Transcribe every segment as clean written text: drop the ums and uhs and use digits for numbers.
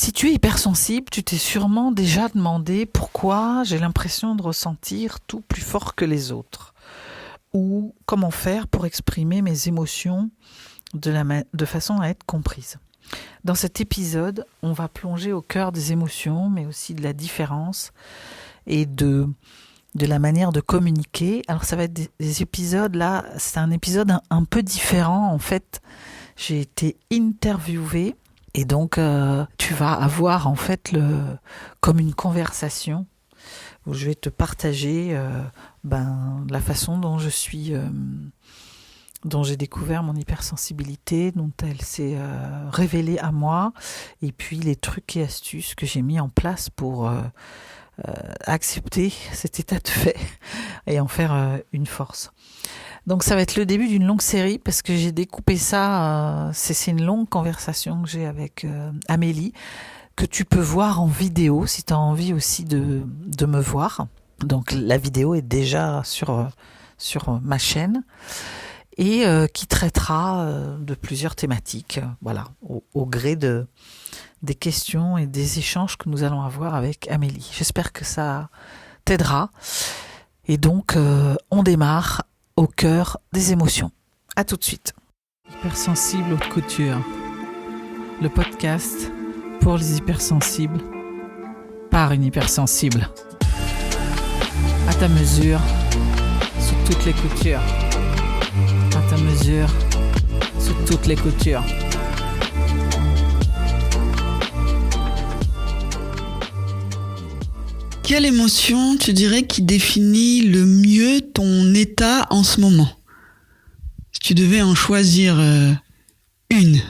Si tu es hypersensible, tu t'es sûrement déjà demandé pourquoi j'ai l'impression de ressentir tout plus fort que les autres. Ou comment faire pour exprimer mes émotions de façon à être comprise. Dans cet épisode, on va plonger au cœur des émotions, mais aussi de la différence et de la manière de communiquer. Alors ça va être des épisodes, là, c'est un épisode un peu différent. En fait, j'ai été interviewée et donc tu vas avoir en fait comme une conversation où je vais te partager la façon dont je suis... dont j'ai découvert mon hypersensibilité, dont elle s'est révélée à moi, et puis les trucs et astuces que j'ai mis en place pour accepter cet état de fait et en faire une force. Donc ça va être le début d'une longue série, parce que j'ai découpé ça, c'est une longue conversation que j'ai avec Amélie, que tu peux voir en vidéo si tu as envie aussi de me voir. Donc la vidéo est déjà sur ma chaîne. Et qui traitera de plusieurs thématiques, voilà, au gré des questions et des échanges que nous allons avoir avec Amélie. J'espère que ça t'aidera. Et donc, on démarre au cœur des émotions. À tout de suite. Hypersensible haute couture, le podcast pour les hypersensibles, par une hypersensible. À ta mesure, sur toutes les coutures. À ta mesure, sur toutes les coutures. Quelle émotion tu dirais qui définit le mieux ton état en ce moment? Si tu devais en choisir une.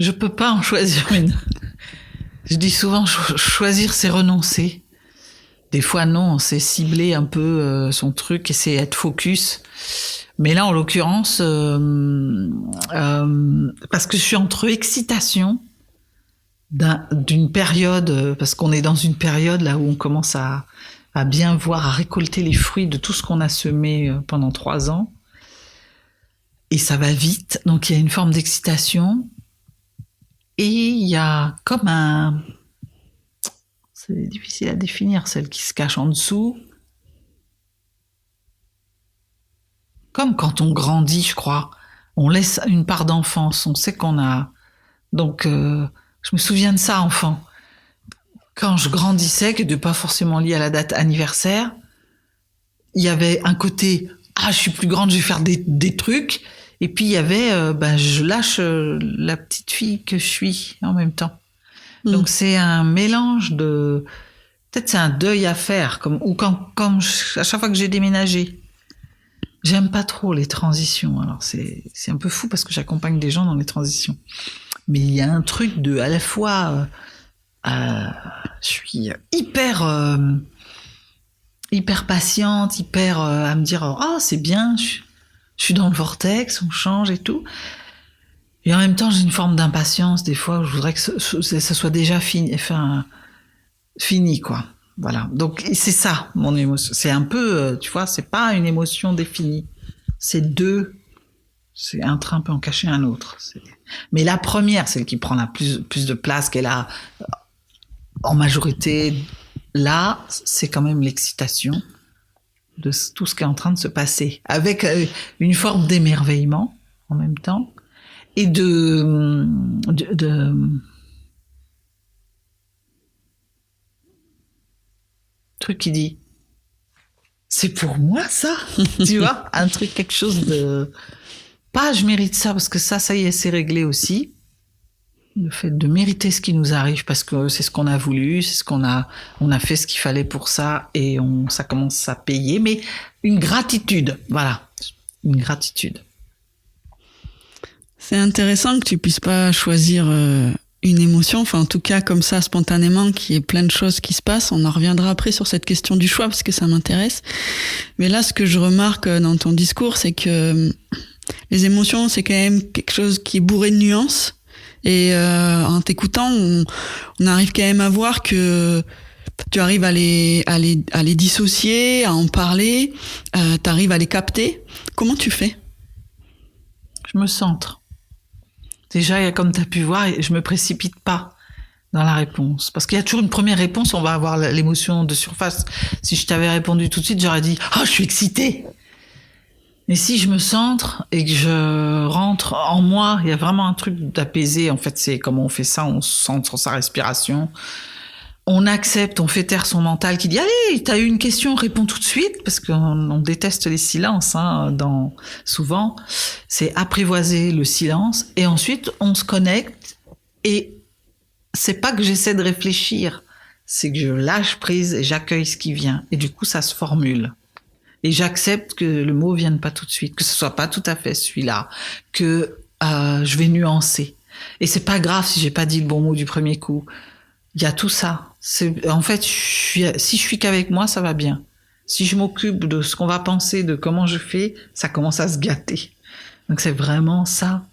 Je peux pas en choisir une. Je dis souvent choisir, c'est renoncer. Des fois, non, c'est cibler un peu son truc et c'est être focus. Mais là, en l'occurrence, parce que je suis entre excitation d'une période, parce qu'on est dans une période là où on commence à bien voir, à récolter les fruits de tout ce qu'on a semé pendant 3 ans. Et ça va vite, donc il y a une forme d'excitation. Et il y a comme c'est difficile à définir, celle qui se cache en dessous. Comme quand on grandit, je crois. On laisse une part d'enfance, on sait qu'on a... Donc, je me souviens de ça, enfant. Quand je grandissais, qui n'était pas forcément lié à la date anniversaire, il y avait un côté « Ah, je suis plus grande, je vais faire des trucs ». Et puis, il y avait je lâche la petite fille que je suis en même temps. Donc c'est un mélange de... Peut-être c'est un deuil à faire, comme à chaque fois que j'ai déménagé. J'aime pas trop les transitions. Alors c'est un peu fou parce que j'accompagne des gens dans les transitions. Mais il y a un truc de... À la fois, je suis hyper patiente, hyper à me dire « Ah, c'est bien, je suis dans le vortex, on change et tout ». Et en même temps, j'ai une forme d'impatience, des fois, où je voudrais que ça soit déjà fini, quoi. Voilà. Donc, c'est ça, mon émotion. C'est un peu, tu vois, c'est pas une émotion définie. C'est un train peut en cacher un autre. Mais la première, celle qui prend la plus de place, qu'elle a en majorité, là, c'est quand même l'excitation de tout ce qui est en train de se passer. Avec une forme d'émerveillement, en même temps. Et de truc qui dit c'est pour moi ça, tu vois, un truc, quelque chose de pas je mérite ça parce que ça y est, c'est réglé aussi, le fait de mériter ce qui nous arrive parce que c'est ce qu'on a voulu, c'est ce on a fait ce qu'il fallait pour ça et ça commence à payer, mais une gratitude, voilà, une gratitude. C'est intéressant que tu puisses pas choisir une émotion, enfin en tout cas comme ça spontanément, qu'il y ait plein de choses qui se passent. On en reviendra après sur cette question du choix parce que ça m'intéresse. Mais là, ce que je remarque dans ton discours, c'est que les émotions, c'est quand même quelque chose qui est bourré de nuances. Et en t'écoutant, on arrive quand même à voir que tu arrives à les dissocier, à en parler, t'arrives à les capter. Comment tu fais? Je me centre. Déjà, comme tu as pu voir, je me précipite pas dans la réponse. Parce qu'il y a toujours une première réponse, on va avoir l'émotion de surface. Si je t'avais répondu tout de suite, j'aurais dit « Oh, je suis excitée !» Et si je me centre et que je rentre en moi, il y a vraiment un truc d'apaisé. En fait, c'est comment on fait ça, on se centre sur sa respiration. On accepte, on fait taire son mental qui dit « Allez, t'as eu une question, réponds tout de suite !» Parce qu'on déteste les silences, hein, souvent. C'est apprivoiser le silence. Et ensuite, on se connecte. Et c'est pas que j'essaie de réfléchir, c'est que je lâche prise et j'accueille ce qui vient. Et du coup, ça se formule. Et j'accepte que le mot vienne pas tout de suite, que ce soit pas tout à fait celui-là, que je vais nuancer. Et c'est pas grave si j'ai pas dit le bon mot du premier coup. Il y a tout ça. En fait, si je suis qu'avec moi, ça va bien. Si je m'occupe de ce qu'on va penser, de comment je fais, ça commence à se gâter. Donc c'est vraiment ça.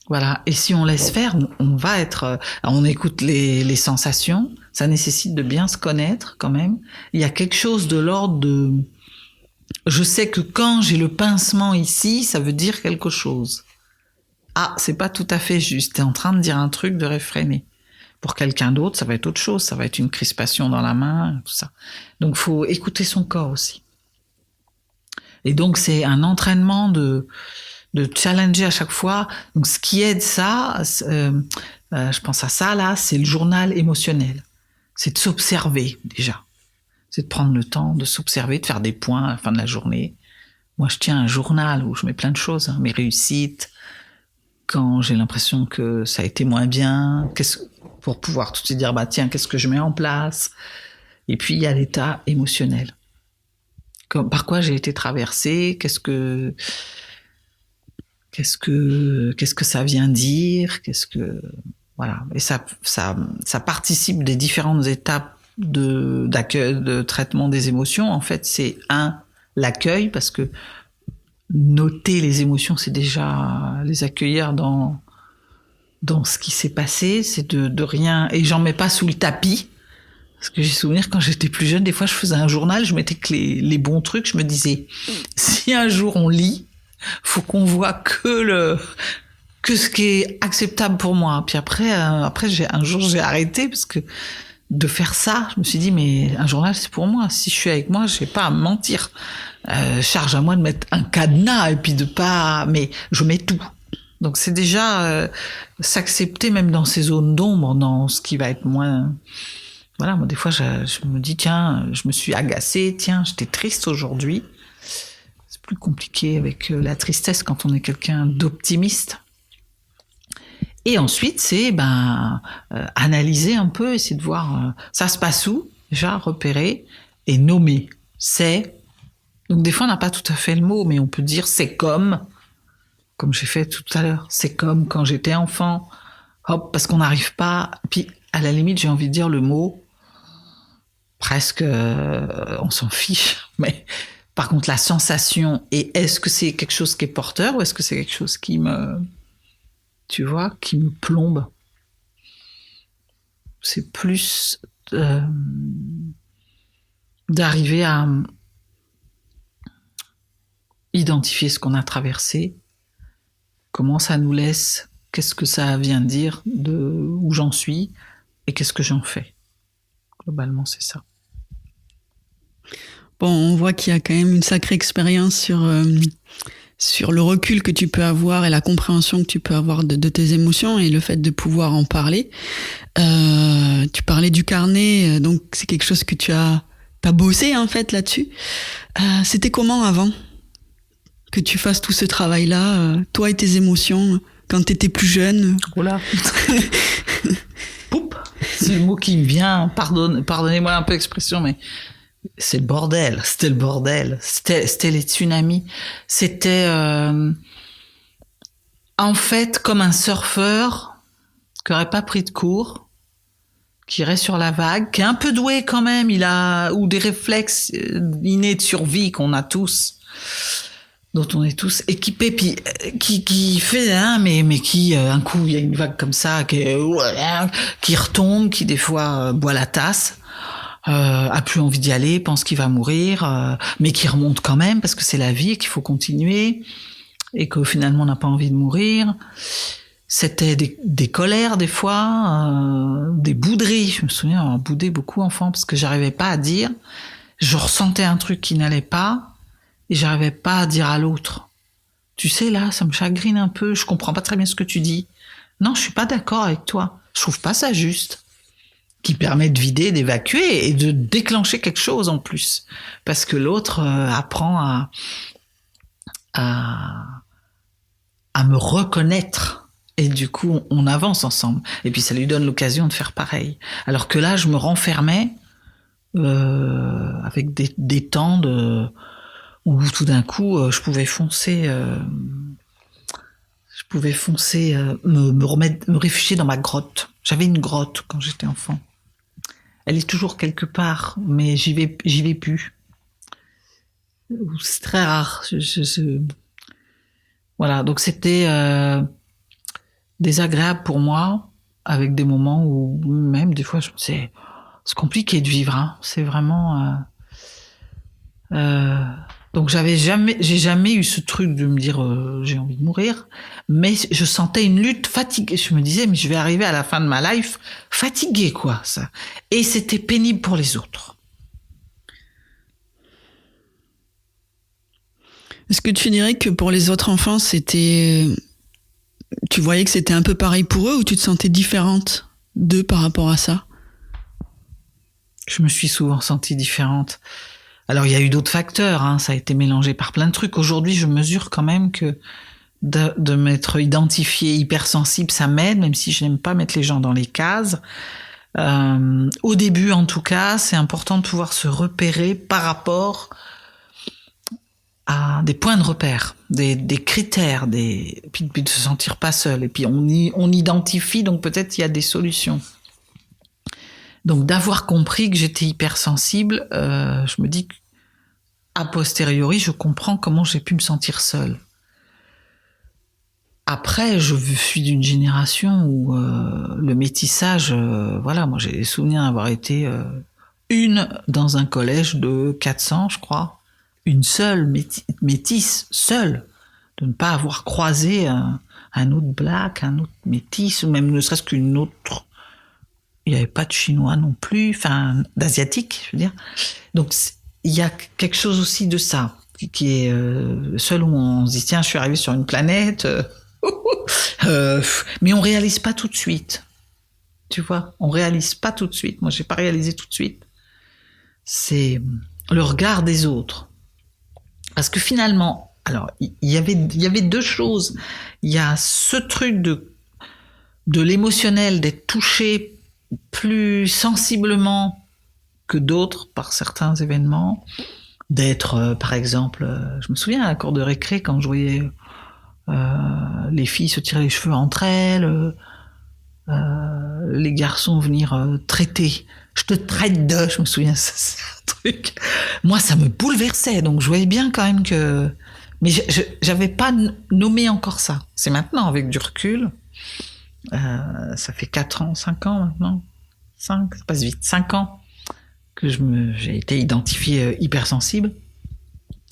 Voilà. Et si on laisse faire, on va être, on écoute les sensations. Ça nécessite de bien se connaître quand même. Il y a quelque chose de l'ordre de, je sais que quand j'ai le pincement ici, ça veut dire quelque chose. Ah, c'est pas tout à fait juste. T'es en train de dire un truc de réfréné. Pour quelqu'un d'autre, ça va être autre chose. Ça va être une crispation dans la main, tout ça. Donc, faut écouter son corps aussi. Et donc, c'est un entraînement de challenger à chaque fois. Donc, ce qui aide ça, je pense à ça là, c'est le journal émotionnel. C'est de s'observer déjà. C'est de prendre le temps de s'observer, de faire des points à la fin de la journée. Moi, je tiens un journal où je mets plein de choses, hein, mes réussites, quand j'ai l'impression que ça a été moins bien, pour pouvoir tout de suite dire, bah tiens, qu'est-ce que je mets en place? Et puis, il y a l'état émotionnel. Par quoi j'ai été traversée? Qu'est-ce que ça vient dire? Voilà. Et ça participe des différentes étapes d'accueil, de traitement des émotions. En fait, c'est l'accueil, parce que noter les émotions, c'est déjà les accueillir dans ce qui s'est passé. C'est de rien, et j'en mets pas sous le tapis. Parce que j'ai souvenir, quand j'étais plus jeune, des fois, je faisais un journal, je mettais que les bons trucs, je me disais, si un jour on lit, faut qu'on voit que ce qui est acceptable pour moi. Puis après, un jour, j'ai arrêté, parce que de faire ça, je me suis dit, mais un journal, c'est pour moi. Si je suis avec moi, je n'ai pas à me mentir. Charge à moi de mettre un cadenas, et puis mais je mets tout. Donc c'est déjà s'accepter même dans ces zones d'ombre, dans ce qui va être moins... Voilà, moi des fois, je me dis, tiens, je me suis agacée, tiens, j'étais triste aujourd'hui. C'est plus compliqué avec la tristesse quand on est quelqu'un d'optimiste. Et ensuite, c'est analyser un peu, essayer de voir ça se passe où, déjà repérer et nommer. Donc des fois, on n'a pas tout à fait le mot, mais on peut dire c'est comme j'ai fait tout à l'heure. C'est comme quand j'étais enfant. Hop, parce qu'on n'arrive pas. Puis à la limite, j'ai envie de dire le mot. Presque, on s'en fiche. Mais par contre, la sensation, et est-ce que c'est quelque chose qui est porteur, ou est-ce que c'est quelque chose qui me plombe? C'est plus d'arriver à identifier ce qu'on a traversé, comment ça nous laisse, qu'est-ce que ça vient dire de où j'en suis, et qu'est-ce que j'en fais. Globalement, c'est ça. Bon, on voit qu'il y a quand même une sacrée expérience sur le recul que tu peux avoir et la compréhension que tu peux avoir de tes émotions et le fait de pouvoir en parler. Tu parlais du carnet, donc c'est quelque chose que t'as bossé en fait là-dessus. C'était comment avant que tu fasses tout ce travail-là, toi et tes émotions, quand t'étais plus jeune? Oula. Poup, c'est le mot qui me vient. Pardonnez-moi un peu l'expression, mais c'est le bordel. C'était le bordel. C'était les tsunamis. C'était en fait comme un surfeur qui aurait pas pris de cours, qui irait sur la vague, qui est un peu doué quand même. Ou des réflexes innés de survie qu'on a tous, dont on est tous équipés, puis qui fait mais qui un coup il y a une vague comme ça qui retombe, qui des fois boit la tasse, a plus envie d'y aller, pense qu'il va mourir, mais qui remonte quand même parce que c'est la vie et qu'il faut continuer et que finalement on n'a pas envie de mourir. C'était des colères des fois, des bouderies. Je me souviens avoir boudé beaucoup enfant parce que j'arrivais pas à dire. Je ressentais un truc qui n'allait pas et j'arrivais pas à dire à l'autre. Tu sais, là, ça me chagrine un peu, je comprends pas très bien ce que tu dis. Non, je suis pas d'accord avec toi. Je trouve pas ça juste. Qui permet de vider, d'évacuer et de déclencher quelque chose en plus. Parce que l'autre apprend à me reconnaître. Et du coup, on avance ensemble. Et puis, ça lui donne l'occasion de faire pareil. Alors que là, je me renfermais avec des temps où tout d'un coup, je pouvais foncer... me réfugier dans ma grotte. J'avais une grotte quand j'étais enfant. Elle est toujours quelque part, mais j'y vais plus. C'est très rare. Voilà, donc c'était désagréable pour moi, avec des moments où même des fois je me disais, c'est compliqué de vivre. Hein. C'est vraiment. Donc j'ai jamais eu ce truc de me dire j'ai envie de mourir, mais je sentais une lutte fatiguée. Je me disais mais je vais arriver à la fin de ma life fatiguée quoi ça. Et c'était pénible pour les autres. Est-ce que tu dirais que pour les autres enfants tu voyais que c'était un peu pareil pour eux ou tu te sentais différente d'eux par rapport à ça? Je me suis souvent sentie différente. Alors, il y a eu d'autres facteurs, hein, ça a été mélangé par plein de trucs. Aujourd'hui, je mesure quand même que de m'être identifiée hypersensible, ça m'aide, même si je n'aime pas mettre les gens dans les cases. Au début, en tout cas, c'est important de pouvoir se repérer par rapport à des points de repère, des critères, puis de se sentir pas seul. Et puis, on identifie, donc peut-être il y a des solutions. Donc d'avoir compris que j'étais hypersensible, je me dis qu'à posteriori, je comprends comment j'ai pu me sentir seule. Après, je suis d'une génération où le métissage, voilà, moi j'ai des souvenirs d'avoir été une dans un collège de 400, je crois, une seule métisse, seule, de ne pas avoir croisé un autre black, un autre métis, ou même ne serait-ce qu'une autre. Il n'y avait pas de chinois non plus, enfin d'asiatique, je veux dire. Donc il y a quelque chose aussi de ça qui est seul où on se dit tiens, je suis arrivé sur une planète, mais on réalise pas tout de suite. Tu vois, on réalise pas tout de suite. Moi, j'ai pas réalisé tout de suite. C'est le regard des autres, parce que finalement, alors il y avait deux choses. Il y a ce truc de l'émotionnel, d'être touché plus sensiblement que d'autres par certains événements, d'être par exemple, je me souviens à la cour de récré quand je voyais les filles se tirer les cheveux entre elles, les garçons venir traiter, je te traite de, je me souviens, c'est un truc, moi ça me bouleversait, donc je voyais bien quand même que, mais j'avais pas nommé encore ça, c'est maintenant avec du recul. Ça fait 4 ans, 5 ans maintenant. 5, ça passe vite. 5 ans que j'ai été identifiée hypersensible.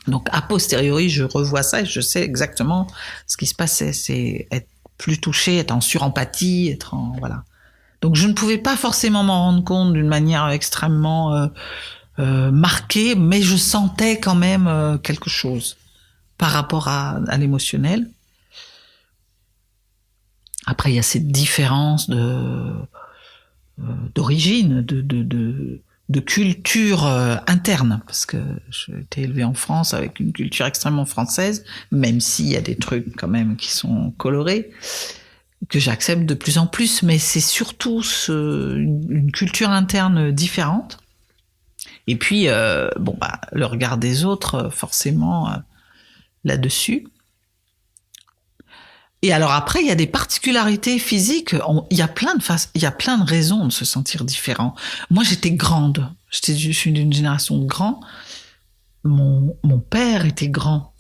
Donc, a posteriori, je revois ça et je sais exactement ce qui se passait. C'est être plus touché, être en surempathie, voilà. Donc, je ne pouvais pas forcément m'en rendre compte d'une manière extrêmement marquée, mais je sentais quand même quelque chose par rapport à l'émotionnel. Après, il y a cette différence d'origine, de culture interne, parce que j'ai été élevée en France avec une culture extrêmement française, même s'il y a des trucs quand même qui sont colorés, que j'accepte de plus en plus, mais c'est surtout une culture interne différente. Et puis, le regard des autres, forcément, là-dessus. Et alors après, il y a des particularités physiques. Il y a plein de raisons de se sentir différent. Moi, j'étais grande. Je suis d'une génération de grands. Mon père était grand.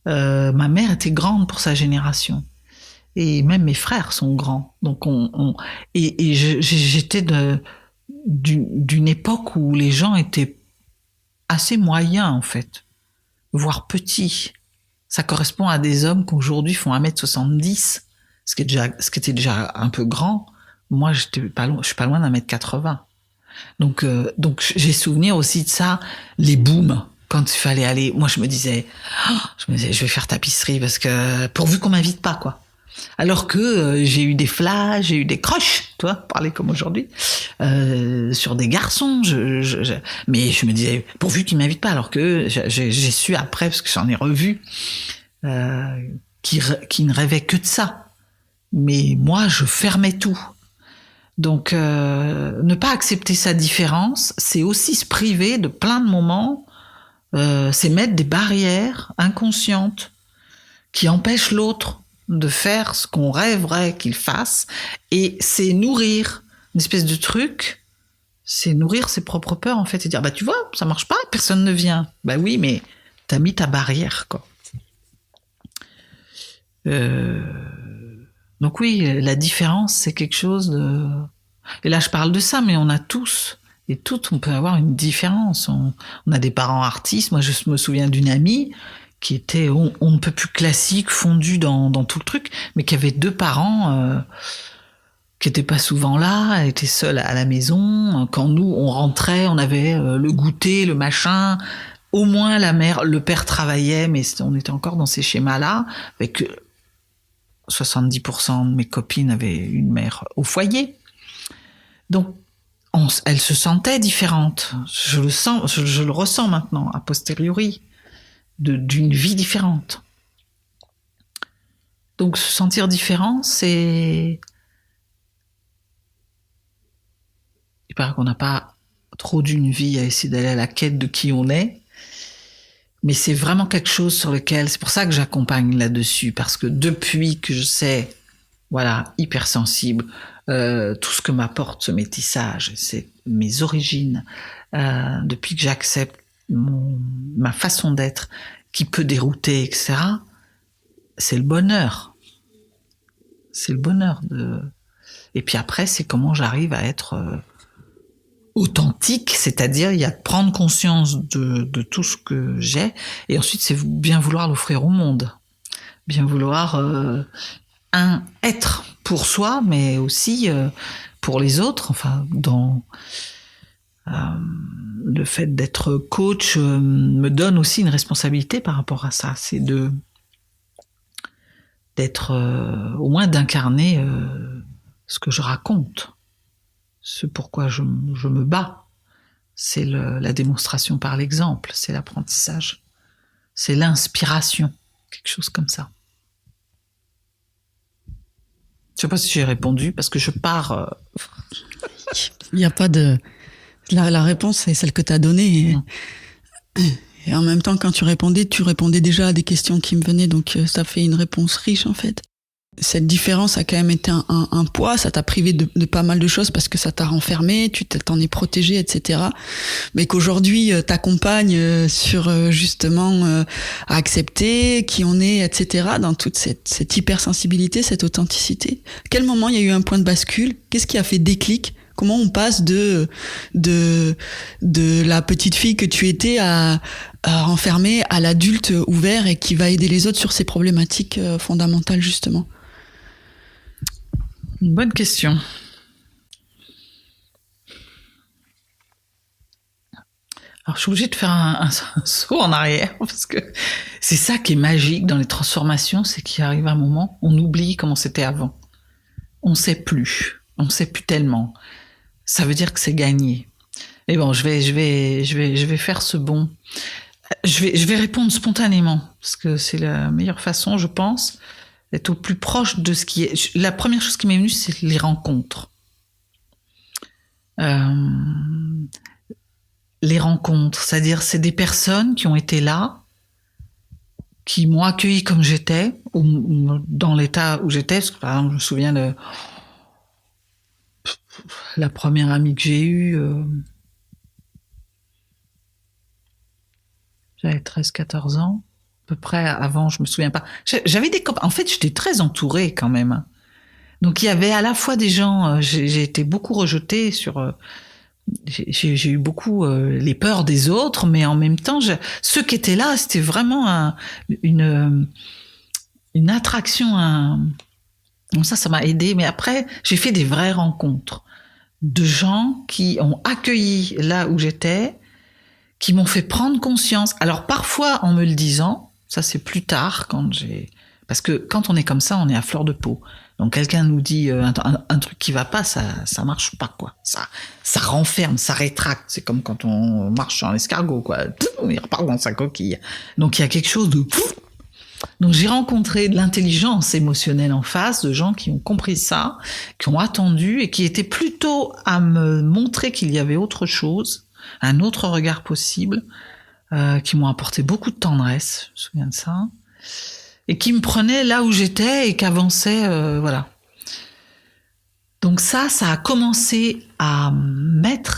Ma mère était grande pour sa génération. Et même mes frères sont grands. Donc j'étais d'une époque où les gens étaient assez moyens, en fait, voire petits. Ça correspond à des hommes qui aujourd'hui font 1m70. ce qui était déjà un peu grand. Moi, je suis pas loin d'1m80. Donc j'ai souvenir aussi de ça, les booms. Quand il fallait aller, moi je me disais, je vais faire tapisserie parce que pourvu qu'on m'invite pas, quoi. Alors que j'ai eu des flashs, j'ai eu des crushs, toi, parler comme aujourd'hui, sur des garçons. Mais je me disais, pourvu qu'ils m'invitent pas. Alors que j'ai su après, parce que j'en ai revu, qui ne rêvaient que de ça. Mais moi, je fermais tout. Donc, ne pas accepter sa différence, c'est aussi se priver de plein de moments. C'est mettre des barrières inconscientes qui empêchent l'autre de faire ce qu'on rêverait qu'il fasse, et c'est nourrir une espèce de truc, c'est nourrir ses propres peurs en fait, et dire bah tu vois ça marche pas, personne ne vient. Bah oui, mais t'as mis ta barrière, quoi. Donc oui, la différence c'est quelque chose de, et là je parle de ça, mais on a tous et toutes, on peut avoir une différence. On a des parents artistes. Moi, je me souviens d'une amie qui était on ne peut plus classique, fondue dans tout le truc, mais qui avait 2 parents qui étaient pas souvent là. Elle était seule à la maison. Quand nous, on rentrait, on avait le goûter, le machin. Au moins, la mère, le père travaillait, mais on était encore dans ces schémas-là. Avec 70% de mes copines avaient une mère au foyer. Donc, elle se sentait différente. Je le ressens maintenant, a posteriori, d'une vie différente. Donc, se sentir différent, c'est... Il paraît qu'on n'a pas trop d'une vie à essayer d'aller à la quête de qui on est, mais c'est vraiment quelque chose sur lequel... C'est pour ça que j'accompagne là-dessus, parce que depuis que je sais, voilà, hypersensible, tout ce que m'apporte ce métissage, c'est mes origines, depuis que j'accepte ma façon d'être, qui peut dérouter, etc., c'est le bonheur. C'est le bonheur de... Et puis après, c'est comment j'arrive à être authentique, c'est-à-dire il y a prendre conscience de tout ce que j'ai, et ensuite c'est bien vouloir l'offrir au monde, bien vouloir être pour soi, mais aussi pour les autres. Enfin, dans le fait d'être coach me donne aussi une responsabilité par rapport à ça, c'est d'être au moins d'incarner ce que je raconte, ce pourquoi je me bats. C'est la démonstration par l'exemple, c'est l'apprentissage, c'est l'inspiration, quelque chose comme ça. Je sais pas si j'ai répondu, parce que je pars... Il n'y a pas de... La réponse est celle que tu as donnée. Et en même temps, quand tu répondais déjà à des questions qui me venaient, donc ça fait une réponse riche en fait. Cette différence a quand même été un poids, ça t'a privé de pas mal de choses parce que ça t'a renfermé, tu t'en es protégé, etc. Mais qu'aujourd'hui t'accompagnes sur justement à accepter qui on est, etc. Dans toute cette hypersensibilité, cette authenticité. À quel moment il y a eu un point de bascule? Qu'est-ce qui a fait déclic? Comment on passe de la petite fille que tu étais à renfermer à l'adulte ouvert et qui va aider les autres sur ces problématiques fondamentales justement? Une bonne question. Alors, je suis obligée de faire un saut en arrière, parce que c'est ça qui est magique dans les transformations, c'est qu'il arrive un moment, on oublie comment c'était avant. On sait plus tellement. Ça veut dire que c'est gagné. Et bon, je vais faire ce bond. Je vais répondre spontanément, parce que c'est la meilleure façon, je pense, d'être au plus proche de ce qui est. La première chose qui m'est venue, c'est les rencontres. Les rencontres, c'est-à-dire c'est des personnes qui ont été là, qui m'ont accueilli comme j'étais, dans l'état où j'étais. Parce que, par exemple, je me souviens de la première amie que j'ai eue, j'avais 13-14 ans, à peu près. Avant, je me souviens pas. J'avais des copains. En fait, j'étais très entourée quand même. Donc, il y avait à la fois des gens... j'ai été beaucoup rejetée sur... j'ai eu beaucoup les peurs des autres, mais en même temps, ceux qui étaient là, c'était vraiment une attraction Donc ça m'a aidé. Mais après, j'ai fait des vraies rencontres de gens qui ont accueilli là où j'étais, qui m'ont fait prendre conscience. Alors parfois en me le disant, ça c'est plus tard parce que quand on est comme ça, on est à fleur de peau. Donc quelqu'un nous dit un truc qui va pas, ça marche pas quoi. Ça renferme, ça rétracte. C'est comme quand on marche sur un escargot quoi. Il repart dans sa coquille. Donc il y a quelque chose de. Donc j'ai rencontré de l'intelligence émotionnelle en face, de gens qui ont compris ça, qui ont attendu et qui étaient plutôt à me montrer qu'il y avait autre chose, un autre regard possible, qui m'ont apporté beaucoup de tendresse, je me souviens de ça, et qui me prenaient là où j'étais et qu'avançaient, voilà. Donc ça a commencé à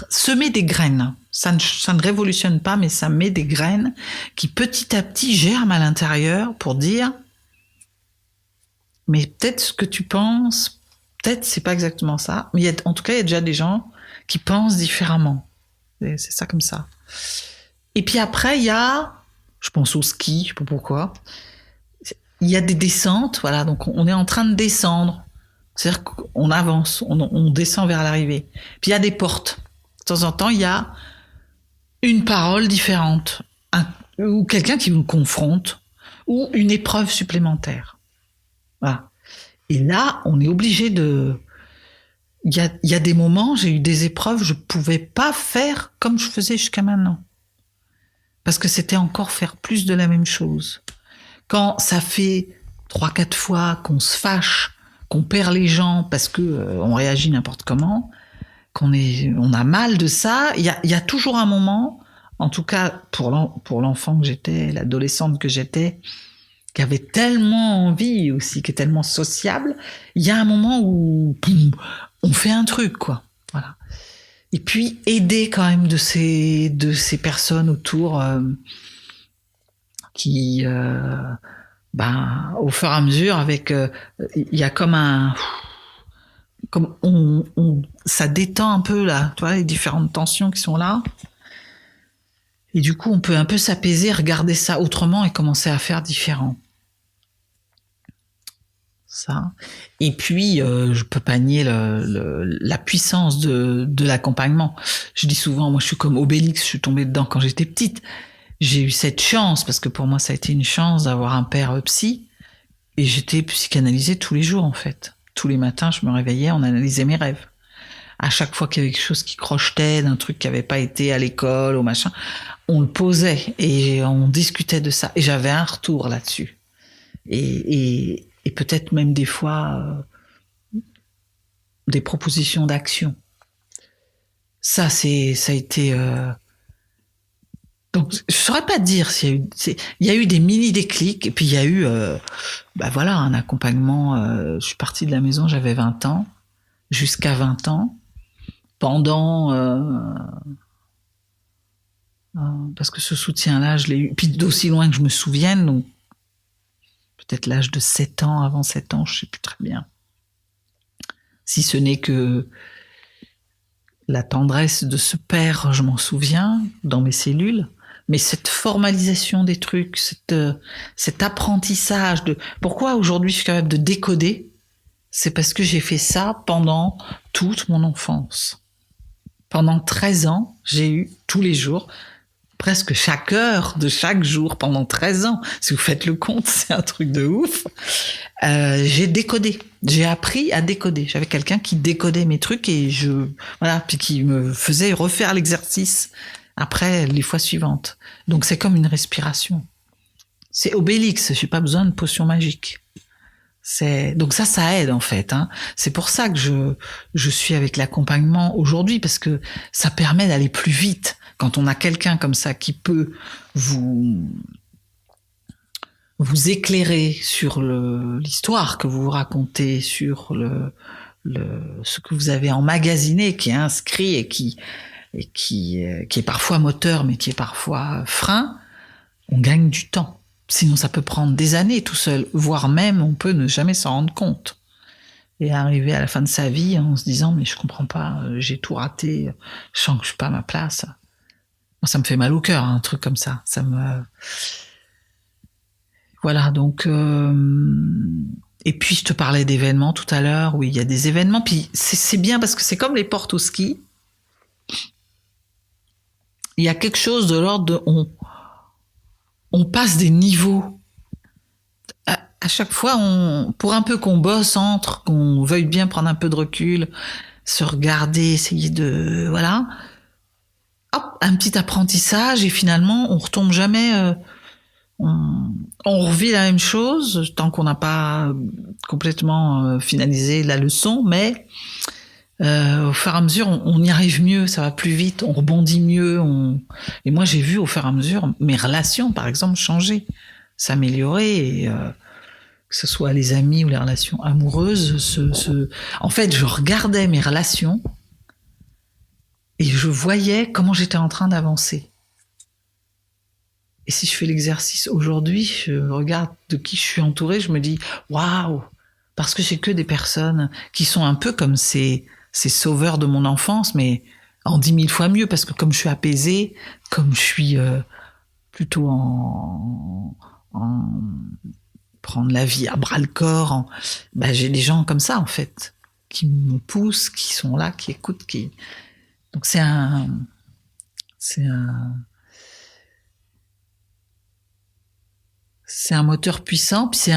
semer des graines. Ça ne révolutionne pas, mais ça met des graines qui petit à petit germent à l'intérieur pour dire mais peut-être ce que tu penses, peut-être c'est pas exactement ça, mais en tout cas il y a déjà des gens qui pensent différemment. Et c'est ça comme ça. Et puis après il y a, je pense au ski, je sais pas pourquoi, il y a des descentes, voilà, donc on est en train de descendre. C'est-à-dire qu'on avance, on descend vers l'arrivée. Puis il y a des portes. De temps en temps, il y a une parole différente, ou quelqu'un qui nous confronte, ou une épreuve supplémentaire. Voilà. Et là, on est obligé de... Il y a des moments, j'ai eu des épreuves, je pouvais pas faire comme je faisais jusqu'à maintenant. Parce que c'était encore faire plus de la même chose. Quand ça fait 3-4 fois qu'on se fâche, qu'on perd les gens parce que on réagit n'importe comment, on a mal de ça, il y a toujours un moment, en tout cas pour l'enfant que j'étais, l'adolescente que j'étais, qui avait tellement envie aussi, qui est tellement sociable, il y a un moment où on fait un truc, quoi. Voilà. Et puis aider quand même de ces personnes autour qui au fur et à mesure, avec il y a comme ça détend un peu là, tu vois, les différentes tensions qui sont là. Et du coup, on peut un peu s'apaiser, regarder ça autrement et commencer à faire différent. Ça. Et puis, je peux pas nier la puissance de l'accompagnement. Je dis souvent, moi, je suis comme Obélix, je suis tombée dedans quand j'étais petite. J'ai eu cette chance, parce que pour moi, ça a été une chance d'avoir un père psy. Et j'étais psychanalysée tous les jours, en fait. Tous les matins, je me réveillais, on analysait mes rêves. À chaque fois qu'il y avait quelque chose qui crochetait, d'un truc qui avait pas été à l'école ou machin, on le posait et on discutait de ça. Et j'avais un retour là-dessus. Et peut-être même des fois des propositions d'action. Ça a été. Donc, je saurais pas dire s'il y a eu des mini déclics et puis il y a eu, voilà, un accompagnement. Je suis partie de la maison, j'avais 20 ans, jusqu'à 20 ans, pendant. Parce que ce soutien-là, je l'ai eu, puis d'aussi loin que je me souvienne, donc peut-être l'âge de 7 ans, avant 7 ans, je sais plus très bien. Si ce n'est que la tendresse de ce père, je m'en souviens, dans mes cellules, mais cette formalisation des trucs, cet apprentissage de... Pourquoi aujourd'hui je suis capable de décoder? C'est parce que j'ai fait ça pendant toute mon enfance. Pendant 13 ans, j'ai eu tous les jours, presque chaque heure de chaque jour, pendant 13 ans. Si vous faites le compte, c'est un truc de ouf. J'ai décodé. J'ai appris à décoder. J'avais quelqu'un qui décodait mes trucs et puis qui me faisait refaire l'exercice après les fois suivantes. Donc c'est comme une respiration. C'est Obélix. J'ai pas besoin de potion magique. Donc ça aide en fait. Hein. C'est pour ça que je suis avec l'accompagnement aujourd'hui, parce que ça permet d'aller plus vite. Quand on a quelqu'un comme ça qui peut vous éclairer sur l'histoire que vous racontez, sur ce que vous avez emmagasiné, qui est inscrit et qui est parfois moteur, mais qui est parfois frein, on gagne du temps. Sinon, ça peut prendre des années tout seul, voire même on peut ne jamais s'en rendre compte. Et arriver à la fin de sa vie en se disant « mais je comprends pas, j'ai tout raté, je sens que je suis pas à ma place ». Moi, ça me fait mal au cœur, un truc comme ça. Voilà, donc... Et puis je te parlais d'événements tout à l'heure, où il y a des événements, puis c'est bien parce que c'est comme les portes au ski. Il y a quelque chose de l'ordre de on passe des niveaux. À chaque fois, pour un peu qu'on bosse entre, qu'on veuille bien prendre un peu de recul, se regarder, essayer de voilà, hop, un petit apprentissage et finalement on retombe jamais. On revit la même chose tant qu'on n'a pas complètement finalisé la leçon, mais au fur et à mesure, on y arrive mieux, ça va plus vite, on rebondit mieux. Et moi, j'ai vu au fur et à mesure mes relations, par exemple, changer, s'améliorer, et, que ce soit les amis ou les relations amoureuses. En fait, je regardais mes relations et je voyais comment j'étais en train d'avancer. Et si je fais l'exercice aujourd'hui, je regarde de qui je suis entourée, je me dis waouh, parce que c'est que des personnes qui sont un peu comme ces sauveurs de mon enfance, mais en 10 000 fois mieux, parce que comme je suis apaisée, comme je suis plutôt en prendre la vie à bras le corps, j'ai des gens comme ça en fait, qui me poussent, qui sont là, qui écoutent, donc c'est un moteur puissant, puis il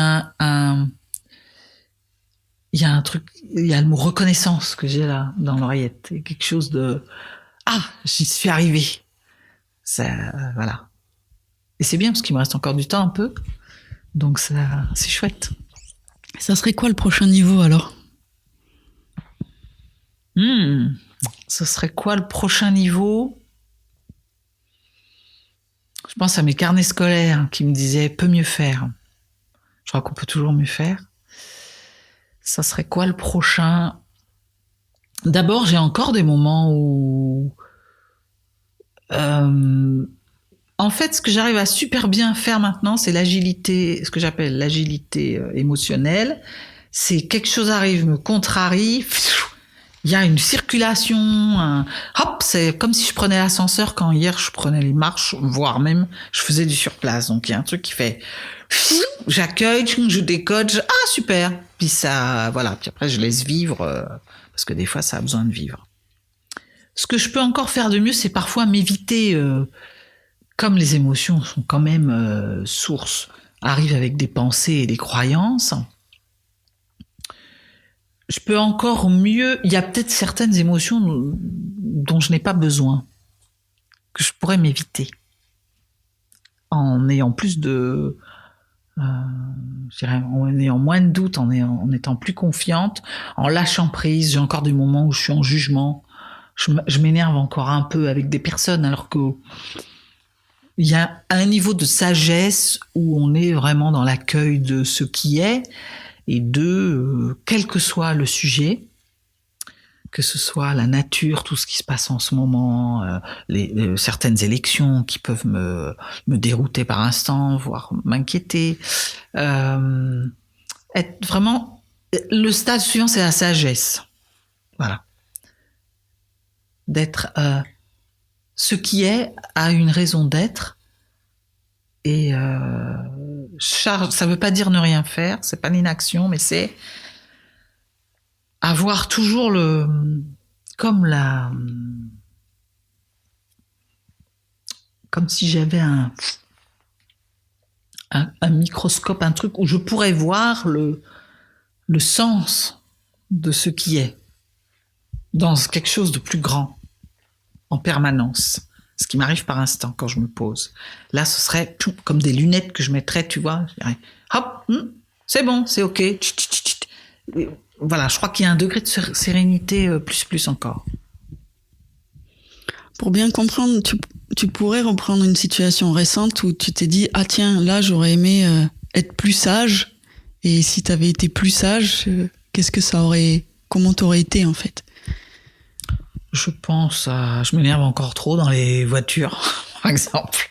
y a un truc, il y a le mot reconnaissance que j'ai là dans l'oreillette, et quelque chose de j'y suis arrivé. Ça, voilà. Et c'est bien parce qu'il me reste encore du temps un peu, donc ça, c'est chouette. Ça serait quoi le prochain niveau alors ? Ce serait quoi le prochain niveau ? Je pense à mes carnets scolaires qui me disaient peut mieux faire. Je crois qu'on peut toujours mieux faire. Ça serait quoi le prochain ? D'abord, j'ai encore des moments où en fait, ce que j'arrive à super bien faire maintenant, c'est l'agilité, ce que j'appelle l'agilité émotionnelle. C'est quelque chose arrive, me contrarie, il y a une circulation, hop, c'est comme si je prenais l'ascenseur quand hier je prenais les marches, voire même je faisais du surplace. Donc il y a un truc qui fait, j'accueille, je décode, super. Puis ça, voilà. Puis après je laisse vivre parce que des fois ça a besoin de vivre. Ce que je peux encore faire de mieux, c'est parfois m'éviter, comme les émotions sont quand même source, arrivent avec des pensées et des croyances. Je peux encore mieux. Il y a peut-être certaines émotions dont je n'ai pas besoin, que je pourrais m'éviter, en ayant plus de, je dirais, en ayant moins de doutes, en étant plus confiante, en lâchant prise. J'ai encore des moments où je suis en jugement. Je m'énerve encore un peu avec des personnes, alors que il y a un niveau de sagesse où on est vraiment dans l'accueil de ce qui est. Et quel que soit le sujet, que ce soit la nature, tout ce qui se passe en ce moment, certaines élections qui peuvent me dérouter par instant, voire m'inquiéter. Être vraiment, le stade suivant, c'est la sagesse. Voilà. D'être ce qui est a une raison d'être. Et ça veut pas dire ne rien faire, c'est pas l'inaction, mais c'est avoir toujours comme si j'avais un microscope, un truc où je pourrais voir le sens de ce qui est dans quelque chose de plus grand en permanence. Ce qui m'arrive par instant quand je me pose. Là, ce serait tout comme des lunettes que je mettrais, tu vois. Je dirais, hop, c'est bon, c'est OK. Et voilà, je crois qu'il y a un degré de sérénité plus encore. Pour bien comprendre, tu pourrais reprendre une situation récente où tu t'es dit, tiens, là, j'aurais aimé être plus sage. Et si tu avais été plus sage, comment t'aurais été en fait ? Je pense je m'énerve encore trop dans les voitures, par exemple.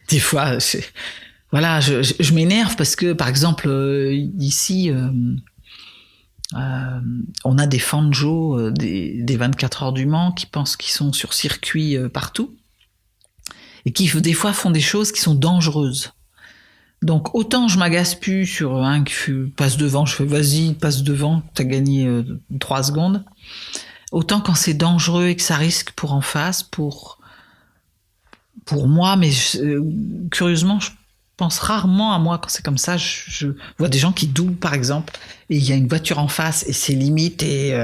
Des fois, je m'énerve parce que, par exemple, ici, on a des fanjos, des 24 heures du Mans qui pensent qu'ils sont sur circuit partout et qui, des fois, font des choses qui sont dangereuses. Donc autant je m'agace plus sur un qui passe devant, je fais vas-y, passe devant, t'as gagné 3 secondes. Autant quand c'est dangereux et que ça risque pour en face, pour moi, mais curieusement, je pense rarement à moi quand c'est comme ça. Je vois des gens qui doublent, par exemple, et il y a une voiture en face et c'est limite et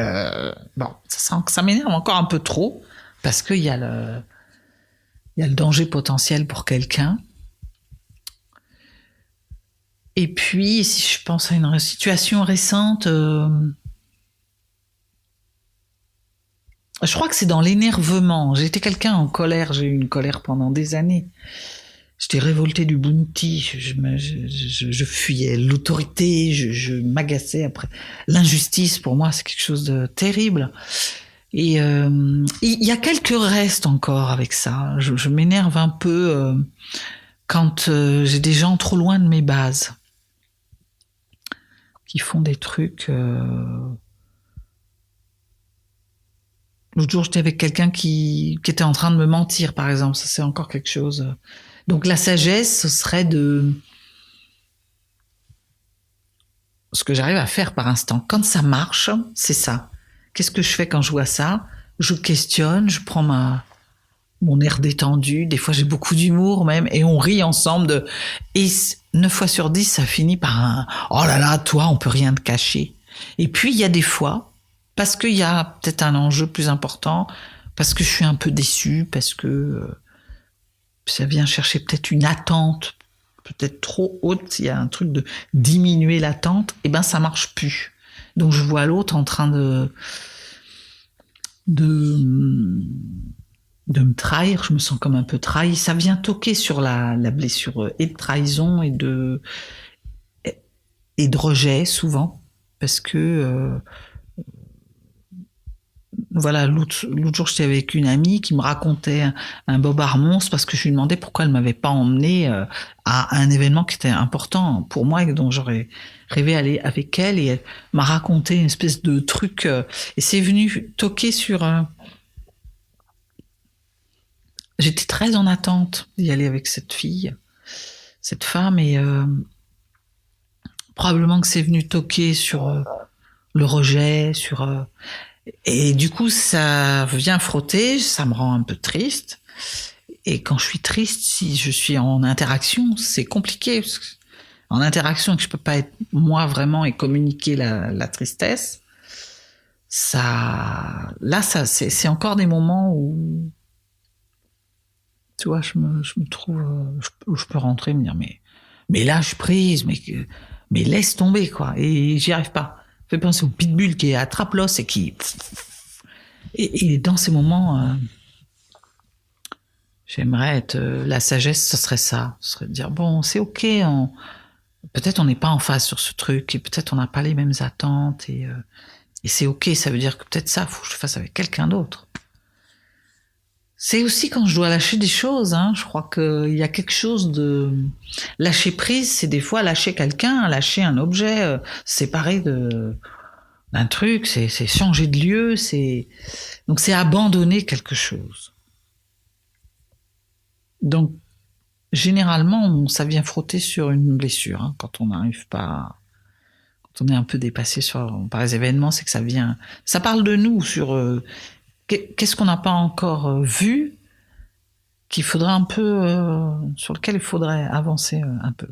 bon, ça m'énerve encore un peu trop parce qu'il y a le danger potentiel pour quelqu'un. Et puis, si je pense à une situation récente, je crois que c'est dans l'énervement. J'ai été quelqu'un en colère, j'ai eu une colère pendant des années. J'étais révoltée du bounty, je fuyais l'autorité, je m'agaçais après. L'injustice, pour moi, c'est quelque chose de terrible. Et il y a quelques restes encore avec ça. Je m'énerve un peu quand j'ai des gens trop loin de mes bases, qui font des trucs. L'autre jour, j'étais avec quelqu'un qui était en train de me mentir, par exemple. Ça, c'est encore quelque chose. Donc, la sagesse, ce serait de... Ce que j'arrive à faire par instant. Quand ça marche, c'est ça. Qu'est-ce que je fais quand je vois ça? Je questionne, je prends mon air détendu. Des fois, j'ai beaucoup d'humour même. Et on rit ensemble de... Et 9 fois sur 10, ça finit par un... Oh là là, toi, on peut rien te cacher. Et puis, il y a des fois... Parce qu'il y a peut-être un enjeu plus important, parce que je suis un peu déçue, parce que ça vient chercher peut-être une attente, peut-être trop haute, il y a un truc de diminuer l'attente, et ben ça marche plus. Donc je vois l'autre en train de me trahir, je me sens comme un peu trahi, ça vient toquer sur la blessure et de trahison et de rejet souvent, parce que... Voilà, l'autre jour, j'étais avec une amie qui me racontait un bobard monstre parce que je lui demandais pourquoi elle m'avait pas emmené à un événement qui était important pour moi et dont j'aurais rêvé aller avec elle. Et elle m'a raconté une espèce de truc et c'est venu toquer sur... J'étais très en attente d'y aller avec cette fille, cette femme, et probablement que c'est venu toquer sur le rejet, sur... Et du coup, ça vient frotter, ça me rend un peu triste. Et quand je suis triste, si je suis en interaction, c'est compliqué. Parce que en interaction, que je peux pas être moi vraiment et communiquer la tristesse, là, c'est encore des moments où, tu vois, je me trouve, où je peux rentrer et me dire, mais là, je suis prise, mais laisse tomber, quoi. Et j'y arrive pas. Fait penser au pitbull qui attrape l'os et qui... Et dans ces moments, j'aimerais être... la sagesse, ce serait ça. Ce serait de dire, bon, c'est ok, peut-être on n'est pas en phase sur ce truc, et peut-être on n'a pas les mêmes attentes, et c'est ok, ça veut dire que peut-être ça, faut que je fasse avec quelqu'un d'autre. C'est aussi quand je dois lâcher des choses, hein, je crois qu'il y a quelque chose de... Lâcher prise, c'est des fois lâcher quelqu'un, lâcher un objet, séparé d'un truc, c'est changer de lieu, donc c'est abandonner quelque chose. Donc, généralement, ça vient frotter sur une blessure, hein, quand on n'arrive pas... Quand on est un peu dépassé par les événements, c'est que ça parle de nous sur... qu'est-ce qu'on n'a pas encore vu qu'il faudrait un peu, sur lequel il faudrait avancer un peu.